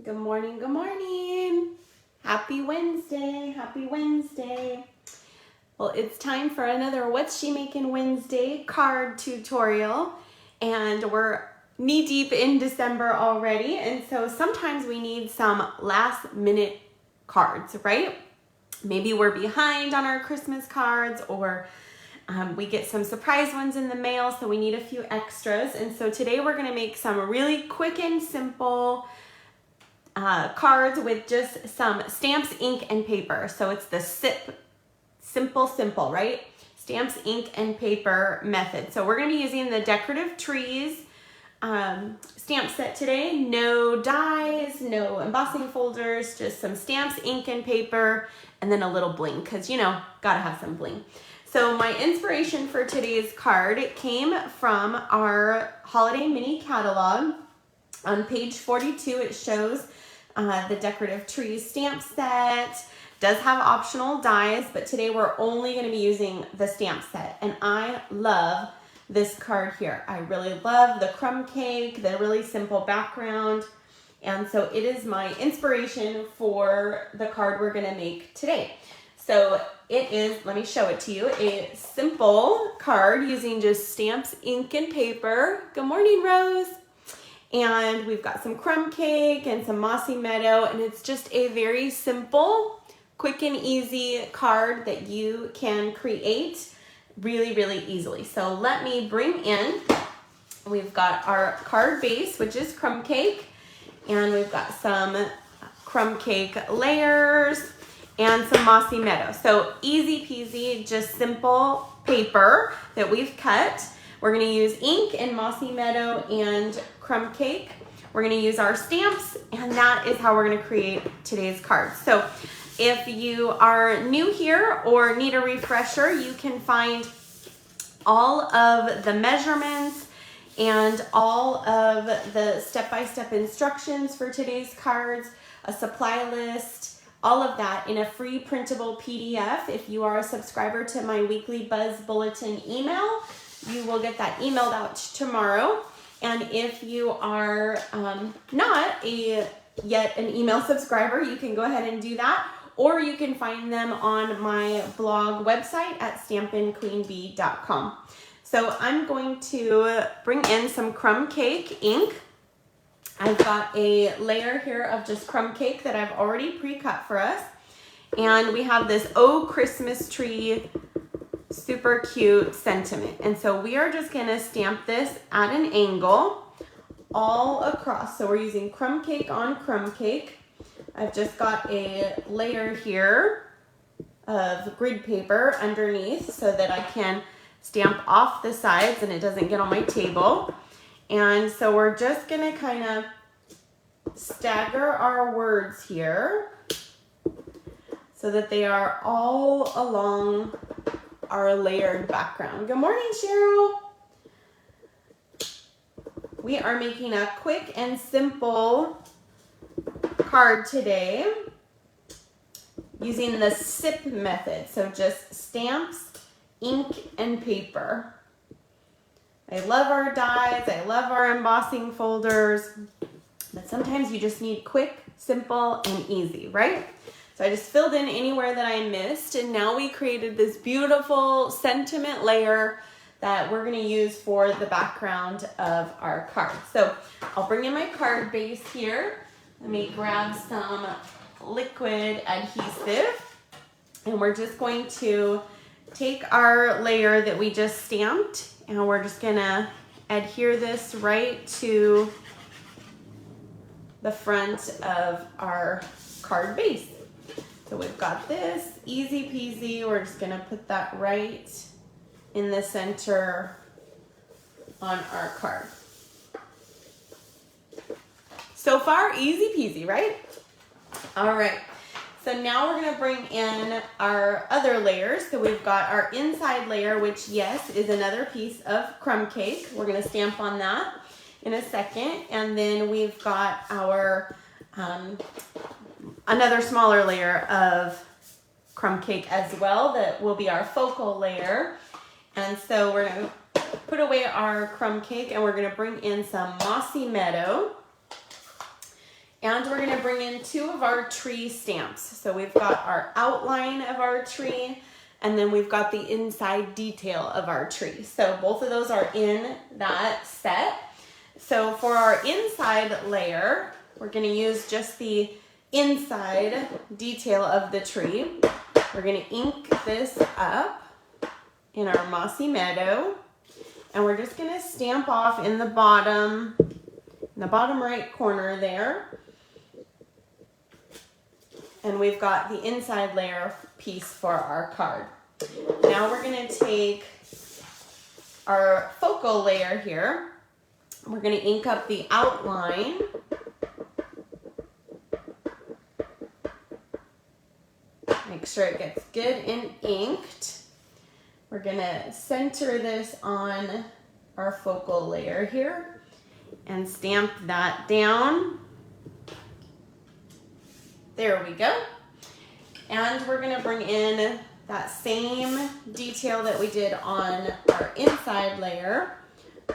Good morning, good morning. Happy Wednesday, happy Wednesday. Well, it's time for another What's She Making Wednesday card tutorial. And we're knee deep in December already. And so sometimes we need some last minute cards, right? Maybe we're behind on our Christmas cards, or we get some surprise ones in the mail, so we need a few extras. And so today we're gonna make some really quick and simple cards with just some stamps, ink, and paper. So it's the simple, right? Stamps, ink, and paper method. So we're gonna be using the Decorative Trees stamp set today. No dies, no embossing folders, just some stamps, ink, and paper, and then a little bling, because you know, gotta have some bling. So my inspiration for today's card came from our holiday mini catalog. On page 42, it shows the Decorative Trees stamp set. Does have optional dies, but today we're only going to be using the stamp set. And I love this card here. I really love the crumb cake, the really simple background. And so it is my inspiration for the card we're going to make today. So it is, let me show it to you, a simple card using just stamps, ink, and paper. Good morning, Rose. And we've got some crumb cake and some mossy meadow, and it's just a very simple, quick and easy card that you can create really, really easily. So let me bring in, we've got our card base, which is crumb cake, and we've got some crumb cake layers and some mossy meadow. So easy peasy, just simple paper that we've cut. We're gonna use ink and mossy meadow and crumb cake. We're gonna use our stamps, and that is how we're gonna create today's card. So if you are new here or need a refresher, you can find all of the measurements and all of the step-by-step instructions for today's cards, a supply list, all of that in a free printable PDF. If you are a subscriber to my weekly Buzz Bulletin email, you will get that emailed out tomorrow. And if you are not yet an email subscriber, you can go ahead and do that, or you can find them on my blog website at stampinqueenbee.com. So I'm going to bring in some crumb cake ink. I've got a layer here of just crumb cake that I've already pre-cut for us. And we have this Oh Christmas Tree super cute sentiment. And so we are just gonna stamp this at an angle all across. So we're using crumb cake on crumb cake. I've just got a layer here of grid paper underneath so that I can stamp off the sides and it doesn't get on my table. And so we're just gonna kind of stagger our words here so that they are all along our layered background. Good morning, Cheryl. We are making a quick and simple card today using the SIP method. So just stamps, ink, and paper. I love our dies, I love our embossing folders, but sometimes you just need quick, simple, and easy, right? So I just filled in anywhere that I missed, and now we created this beautiful sentiment layer that we're gonna use for the background of our card. So I'll bring in my card base here. Let me grab some liquid adhesive, and we're just going to take our layer that we just stamped, and we're just gonna adhere this right to the front of our card base. So we've got this, easy peasy. We're just gonna put that right in the center on our card. So far, easy peasy, right? All right, so now we're gonna bring in our other layers. So we've got our inside layer, which yes, is another piece of crumb cake. We're gonna stamp on that in a second. And then we've got our another smaller layer of crumb cake as well that will be our focal layer. And so we're gonna put away our crumb cake, and we're gonna bring in some mossy meadow. And we're gonna bring in 2 of our tree stamps. So we've got our outline of our tree, and then we've got the inside detail of our tree. So both of those are in that set. So for our inside layer, we're gonna use just the inside detail of the tree. We're gonna ink this up in our mossy meadow, and we're just gonna stamp off in the bottom right corner there. And we've got the inside layer piece for our card. Now we're gonna take our focal layer here. We're gonna ink up the outline. Make sure it gets good and inked. We're gonna center this on our focal layer here and stamp that down. There we go. And we're gonna bring in that same detail that we did on our inside layer.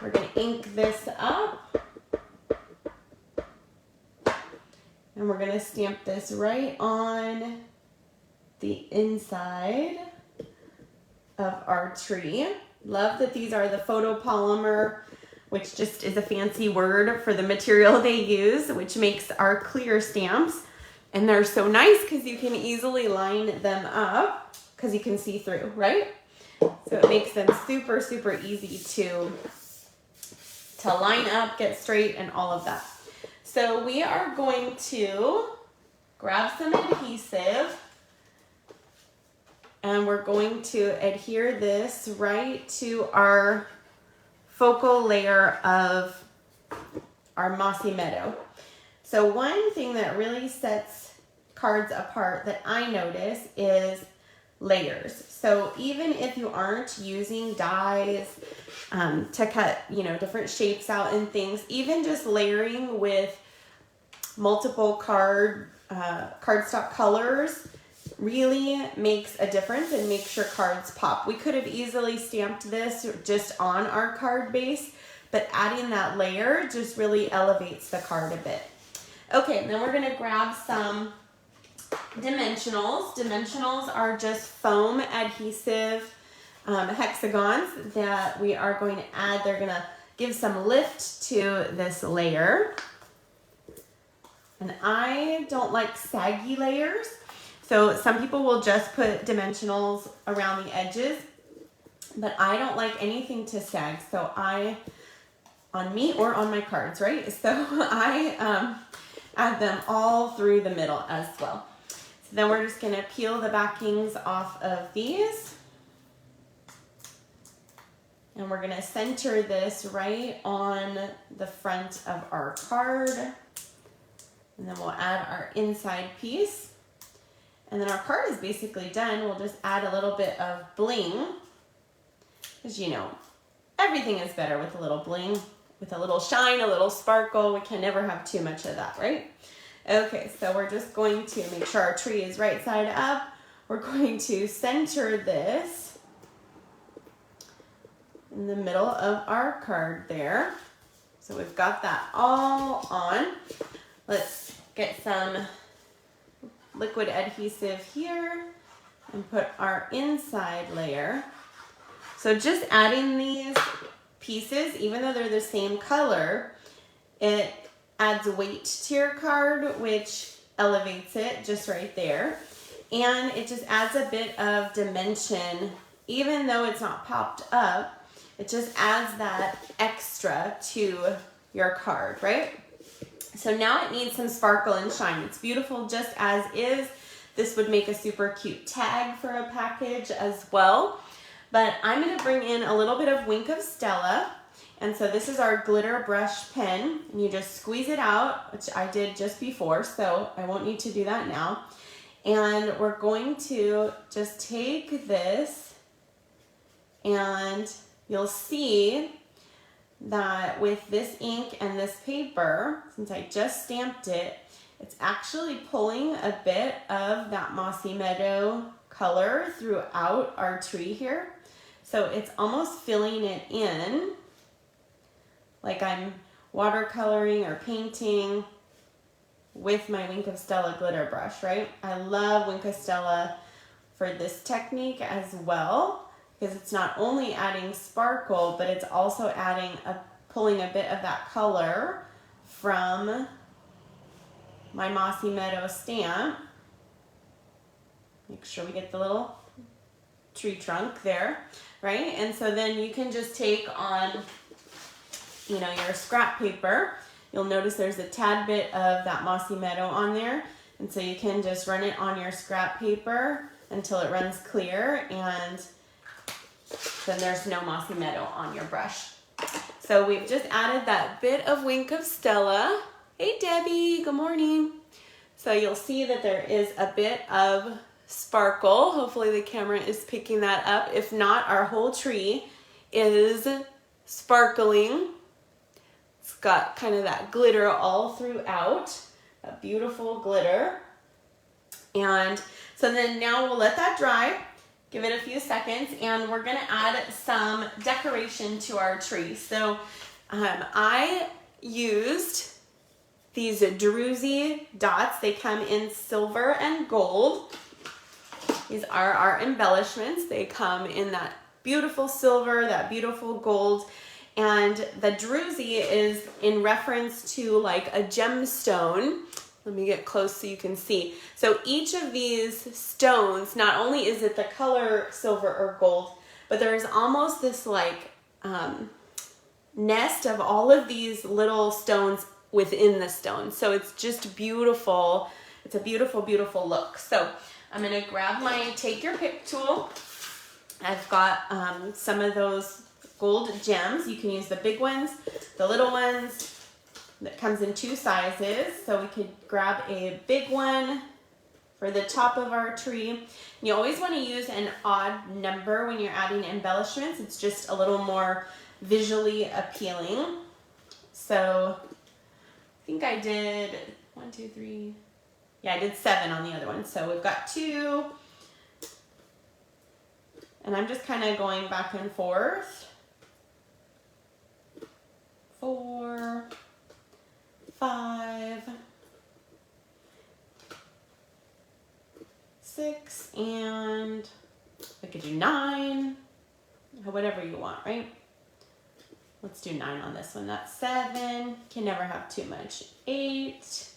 We're gonna ink this up. And we're gonna stamp this right on the inside of our tree. Love that these are the photopolymer, which just is a fancy word for the material they use, which makes our clear stamps. And they're so nice because you can easily line them up because you can see through, right? So it makes them super, super easy to line up, get straight, and all of that. So we are going to grab some adhesive, and we're going to adhere this right to our focal layer of our mossy meadow. So one thing that really sets cards apart that I notice is layers. So even if you aren't using dies to cut, different shapes out and things, even just layering with multiple cardstock colors really makes a difference and makes your cards pop. We could have easily stamped this just on our card base, but adding that layer just really elevates the card a bit. Okay, then we're gonna grab some dimensionals. Dimensionals are just foam adhesive hexagons that we are going to add. They're gonna give some lift to this layer. And I don't like saggy layers. So some people will just put dimensionals around the edges, but I don't like anything to sag. So on me or on my cards, right? So I add them all through the middle as well. So then we're just gonna peel the backings off of these. And we're gonna center this right on the front of our card. And then we'll add our inside piece. And then our card is basically done. We'll just add a little bit of bling. Because everything is better with a little bling, with a little shine, a little sparkle. We can never have too much of that, right? Okay, so we're just going to make sure our tree is right side up. We're going to center this in the middle of our card there. So we've got that all on. Let's get some liquid adhesive here and put our inside layer. So just adding these pieces, even though they're the same color, it adds weight to your card, which elevates it just right there. And it just adds a bit of dimension, even though it's not popped up, it just adds that extra to your card, right? So now it needs some sparkle and shine. It's beautiful just as is. This would make a super cute tag for a package as well. But I'm gonna bring in a little bit of Wink of Stella. And so this is our glitter brush pen. And you just squeeze it out, which I did just before, so I won't need to do that now. And we're going to just take this, and you'll see that with this ink and this paper, since I just stamped it, it's actually pulling a bit of that mossy meadow color throughout our tree here. So it's almost filling it in like I'm watercoloring or painting. with my Wink of Stella glitter brush, right? I love Wink of Stella for this technique as well, because it's not only adding sparkle, but it's also pulling a bit of that color from my Mossy Meadow stamp. Make sure we get the little tree trunk there, right? And so then you can just take on, you know, your scrap paper. You'll notice there's a tad bit of that Mossy Meadow on there. And so you can just run it on your scrap paper until it runs clear, and then there's no Mossy Meadow on your brush. So we've just added that bit of Wink of Stella. Hey Debbie, good morning. So you'll see that there is a bit of sparkle. Hopefully the camera is picking that up. If not, our whole tree is sparkling. It's got kind of that glitter all throughout, a beautiful glitter. And so then now we'll let that dry, give it a few seconds, and we're gonna add some decoration to our tree. So I used these druzy dots. They come in silver and gold. These are our embellishments. They come in that beautiful silver, that beautiful gold, and the druzy is in reference to like a gemstone. Let me get close so you can see. So each of these stones, not only is it the color silver or gold, but there's almost this like nest of all of these little stones within the stone. So it's just beautiful. It's a beautiful, beautiful look. So I'm gonna grab my take your pick tool. I've got some of those gold gems. You can use the big ones, the little ones. That comes in 2 sizes. So we could grab a big one for the top of our tree. You always want to use an odd number when you're adding embellishments. It's just a little more visually appealing. So I think I did 1, 2, 3. Yeah, I did 7 on the other one. So we've got 2. And I'm just kind of going back and forth. 4, 5, 6, and I could do 9, whatever you want, right? Let's do 9 on this one. That's 7, can never have too much. 8,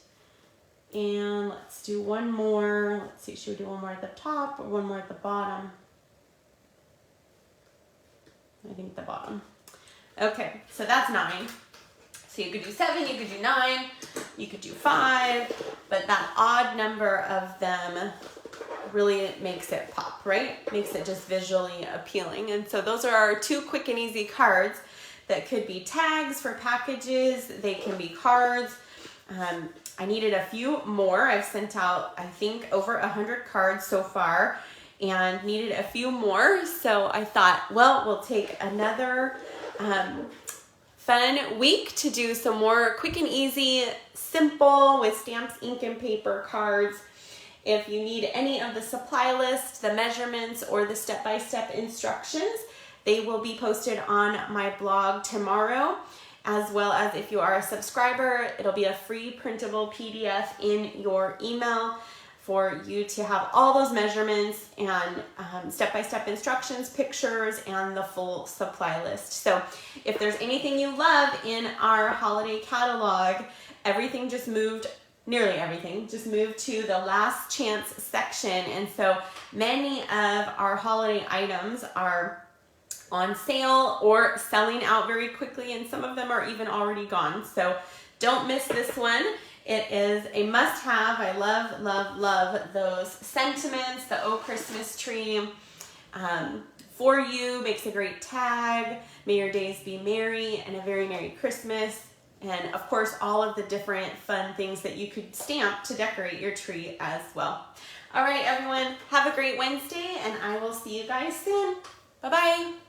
and let's do one more. Let's see, should we do one more at the top or one more at the bottom? I think the bottom. Okay, so that's 9. So you could do 7, you could do 9, you could do 5, but that odd number of them really makes it pop, right? Makes it just visually appealing. And so those are our 2 quick and easy cards that could be tags for packages. They can be cards. I needed a few more. I've sent out, I think, over 100 cards so far and needed a few more. So I thought, well, we'll take another fun week to do some more quick and easy, simple with stamps, ink, and paper cards. If you need any of the supply list, the measurements, or the step-by-step instructions, they will be posted on my blog tomorrow, as well as if you are a subscriber, it'll be a free printable PDF in your email for you to have all those measurements and step-by-step instructions, pictures, and the full supply list. So if there's anything you love in our holiday catalog, everything just moved, nearly everything, just moved to the last chance section. And so many of our holiday items are on sale or selling out very quickly, and some of them are even already gone. So don't miss this one. It is a must-have. I love, love, love those sentiments. The Oh Christmas Tree for you makes a great tag. May your days be merry and a very Merry Christmas. And of course, all of the different fun things that you could stamp to decorate your tree as well. All right, everyone, have a great Wednesday, and I will see you guys soon. Bye-bye.